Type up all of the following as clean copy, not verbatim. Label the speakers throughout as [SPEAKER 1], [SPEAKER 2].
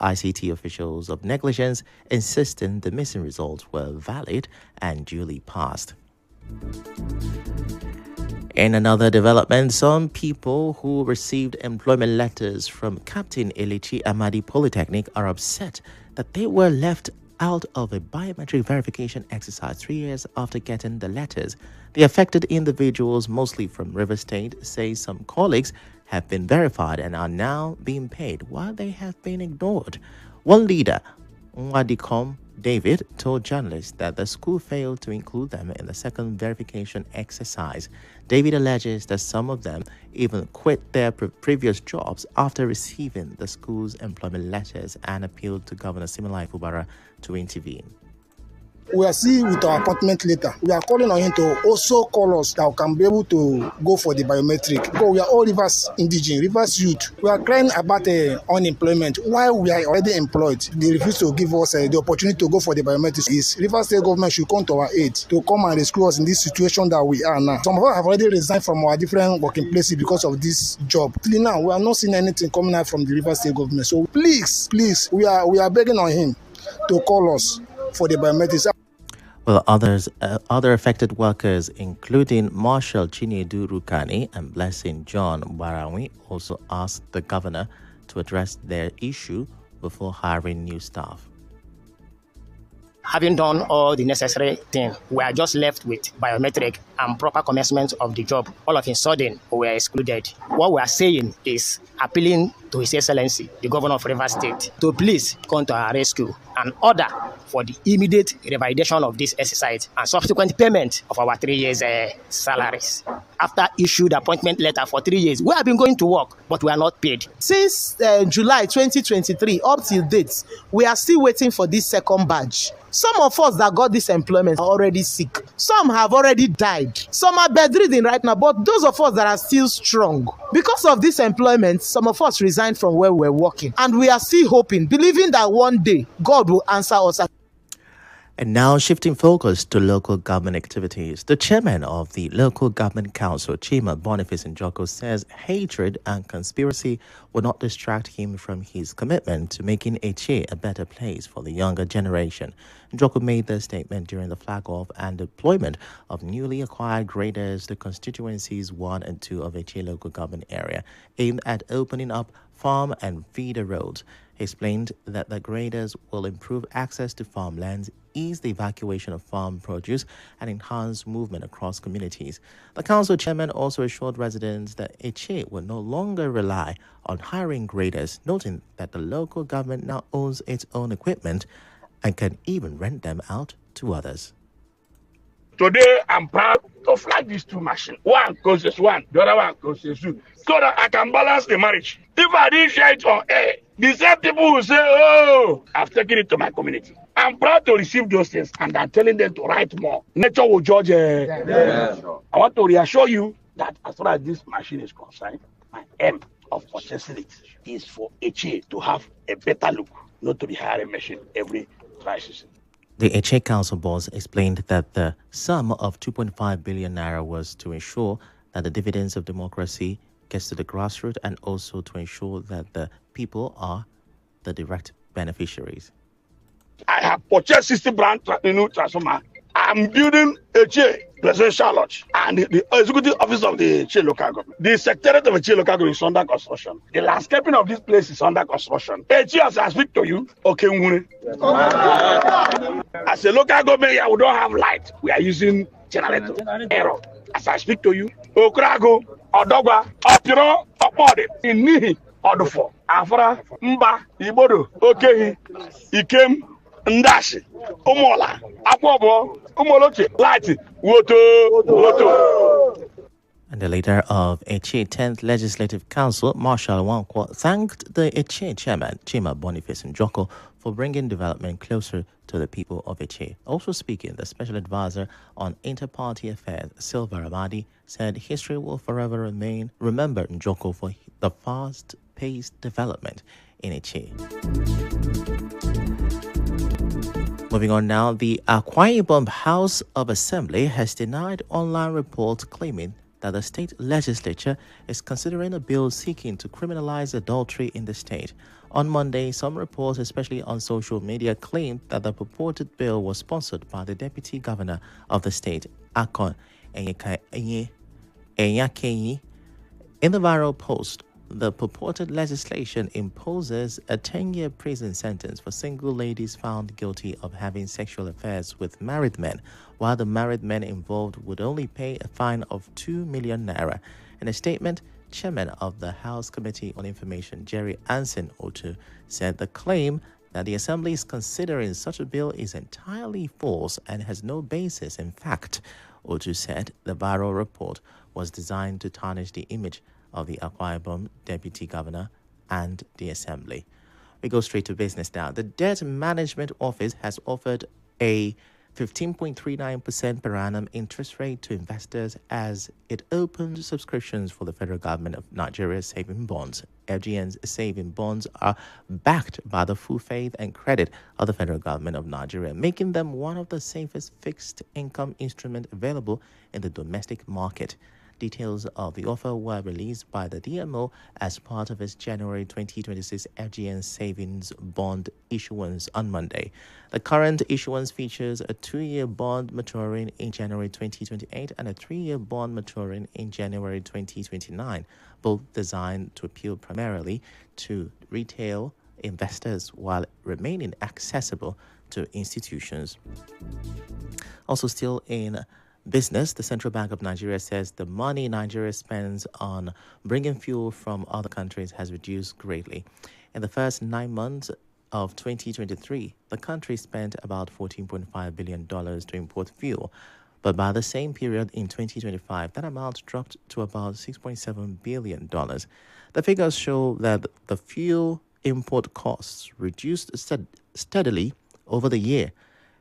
[SPEAKER 1] ICT officials of negligence, insisting the missing results were valid and duly passed. In another development, some people who received employment letters from Captain Elechi Amadi Polytechnic are upset that they were left out of a biometric verification exercise 3 years after getting the letters. The affected individuals, mostly from River State, say some colleagues have been verified and are now being paid while they have been ignored. One leader, Nwadikom David, told journalists that the school failed to include them in the second verification exercise. David alleges that some of them even quit their previous jobs after receiving the school's employment letters and appealed to Governor Siminalayi Fubara to intervene.
[SPEAKER 2] We are still with our appointment letter. We are calling on him to also call us that we can be able to go for the biometric. Because we are all Rivers indigenous, Rivers youth. We are crying about unemployment. While we are already employed, they refuse to give us the opportunity to go for the biometric. Is Rivers State government should come to our aid to come and rescue us in this situation that we are now. Some of us have already resigned from our different working places because of this job. Till now, we are not seeing anything coming out from the Rivers State government. So please, we are begging on him to call us for the biometrics.
[SPEAKER 1] Well, other affected workers, including Marshal Chinedu Rukani and Blessing John Barawi, also asked the governor to address their issue before hiring new staff.
[SPEAKER 3] Having done all the necessary things, we are just left with biometric and proper commencement of the job. All of a sudden, we are excluded. What we are saying is appealing to His Excellency, the Governor of Rivers State, to please come to our rescue and order for the immediate revalidation of this exercise and subsequent payment of our 3 years' salaries. After issued appointment letter for 3 years, we have been going to work, but we are not paid.
[SPEAKER 4] Since July 2023 up till date, we are still waiting for this second badge. Some of us that got this employment are already sick. Some have already died. Some are bedridden right now, but those of us that are still strong, because of this employment, some of us resigned from where we're working. And we are still hoping, believing that one day God will answer us.
[SPEAKER 1] And now shifting focus to local government activities. The chairman of the Local Government Council, Chima Boniface Njoko, says hatred and conspiracy will not distract him from his commitment to making Eche a better place for the younger generation. Njoko made the statement during the flag-off and deployment of newly acquired graders to constituencies 1 and 2 of Eche local government area, aimed at opening up farm and feeder roads. He explained that the graders will improve access to farmlands, ease the evacuation of farm produce, and enhance movement across communities. The council chairman also assured residents that Eche will no longer rely on hiring graders, noting that the local government now owns its own equipment and can even rent them out to others.
[SPEAKER 5] Today, I'm proud to flag these two machines. One causes one, the other one causes two, so that I can balance the marriage. If I didn't share it on air, the same people will say, oh, I've taken it to my community. I'm proud to receive those things, and I'm telling them to write more. Nature will judge. I want to reassure you that as far as this machine is concerned, my aim of purchasing it is for Eche to have a better look, not to be hiring machine every crisis.
[SPEAKER 1] The Eche Council boss explained that the sum of 2.5 billion naira was to ensure that the dividends of democracy gets to the grassroots and also to ensure that the people are the direct beneficiaries.
[SPEAKER 5] I have purchased 60 brand new transformer. I'm building Eche Presidential Lodge and the executive office of the Eche local government. The secretariat of Eche local government is under construction. The landscaping of this place is under construction. Eche, as I speak to you, okay. As a local government, we don't have light. We are using generator. Error. As I speak to you, Okrago, Odogwa, Opiro, Opode, Inihi, Odofo, Afra, Mba, Ibodo, Okehi, Ikem, Ndashi, Omola, Akwobo, Umoloche, Light, Woto.
[SPEAKER 1] And the leader of Eche 10th Legislative Council, Marshal Wankwo, thanked the Eche chairman, Chima Boniface Njoko, for bringing development closer to the people of Eche. Also speaking, the special advisor on inter-party affairs, Silva Ramadi, said history will forever remember Njoko for the fast-paced development in Eche. Moving on now, the Akwa Ibom House of Assembly has denied online reports claiming that the state legislature is considering a bill seeking to criminalize adultery in the state. On Monday, some reports, especially on social media, claimed that the purported bill was sponsored by the deputy governor of the state, Akon Enyakeyi. In the viral post, the purported legislation imposes a 10-year prison sentence for single ladies found guilty of having sexual affairs with married men, while the married men involved would only pay a fine of 2 million naira. In a statement, Chairman of the House Committee on Information, Jerry Anson Otu, said the claim that the Assembly is considering such a bill is entirely false and has no basis in fact. Otu said the viral report was designed to tarnish the image of the Akwa Ibom Deputy Governor and the Assembly. We go straight to business now. The Debt Management Office has offered a 15.39% per annum interest rate to investors as it opened subscriptions for the federal government of Nigeria's saving bonds. FGN's saving bonds are backed by the full faith and credit of the federal government of Nigeria, making them one of the safest fixed income instruments available in the domestic market. Details of the offer were released by the DMO as part of its January 2026 FGN savings bond issuance on Monday. The current issuance features a 2-year bond maturing in January 2028 and a 3-year bond maturing in January 2029, both designed to appeal primarily to retail investors while remaining accessible to institutions. Also still in business, the Central Bank of Nigeria says the money Nigeria spends on bringing fuel from other countries has reduced greatly. In the first 9 months of 2023, the country spent about $14.5 billion to import fuel. But by the same period in 2025, that amount dropped to about $6.7 billion. The figures show that the fuel import costs reduced steadily over the year.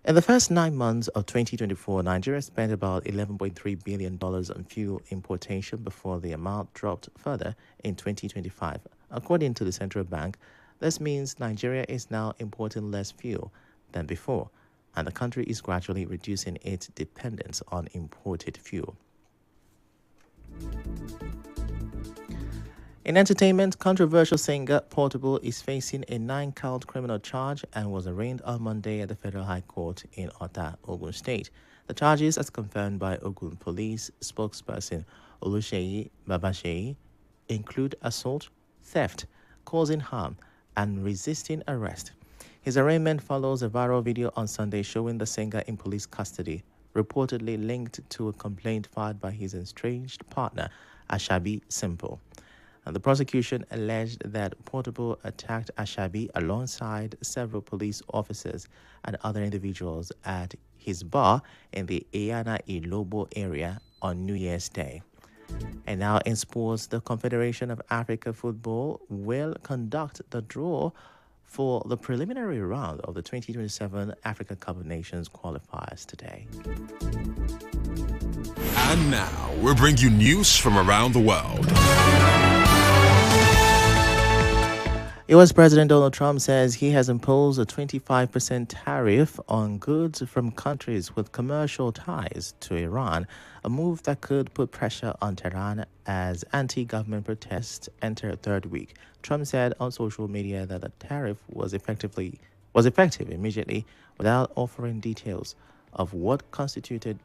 [SPEAKER 1] In the first 9 months of 2024, Nigeria spent about $11.3 billion on fuel importation before the amount dropped further in 2025. According to the central bank, this means Nigeria is now importing less fuel than before, and the country is gradually reducing its dependence on imported fuel. In entertainment, controversial singer Portable is facing a 9-count criminal charge and was arraigned on Monday at the Federal High Court in Ota, Ogun State. The charges, as confirmed by Ogun Police spokesperson Oluseyi Babasheyi, include assault, theft, causing harm, and resisting arrest. His arraignment follows a viral video on Sunday showing the singer in police custody, reportedly linked to a complaint filed by his estranged partner, Ashabi Simple. And the prosecution alleged that Portable attacked Ashabi alongside several police officers and other individuals at his bar in the Eyana Ilobo area on New Year's Day. And now in sports, the Confederation of Africa Football will conduct the draw for the preliminary round of the 2027 Africa Cup of Nations qualifiers today.
[SPEAKER 6] And now, we bring you news from around the world.
[SPEAKER 1] U.S. President Donald Trump says he has imposed a 25% tariff on goods from countries with commercial ties to Iran, a move that could put pressure on Tehran as anti-government protests enter a third week. Trump said on social media that the tariff was effective immediately without offering details of what constituted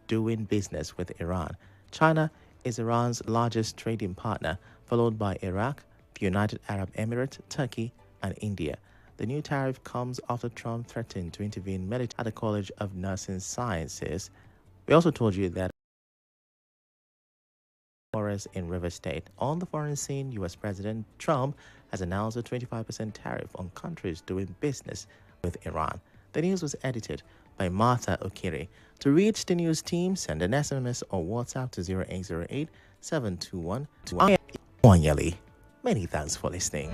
[SPEAKER 1] doing business with Iran. China is Iran's largest trading partner, followed by Iraq, the United Arab Emirates, Turkey, and India. The new tariff comes after Trump threatened to intervene militarily at the College of Nursing Sciences. We also told you that forest in River State. On the foreign scene, U.S. President Trump has announced a 25% tariff on countries doing business with Iran. The news was edited by Martha Okiri. To reach the news team, send an SMS or WhatsApp to 0808 721 Muonyili. Many thanks for listening.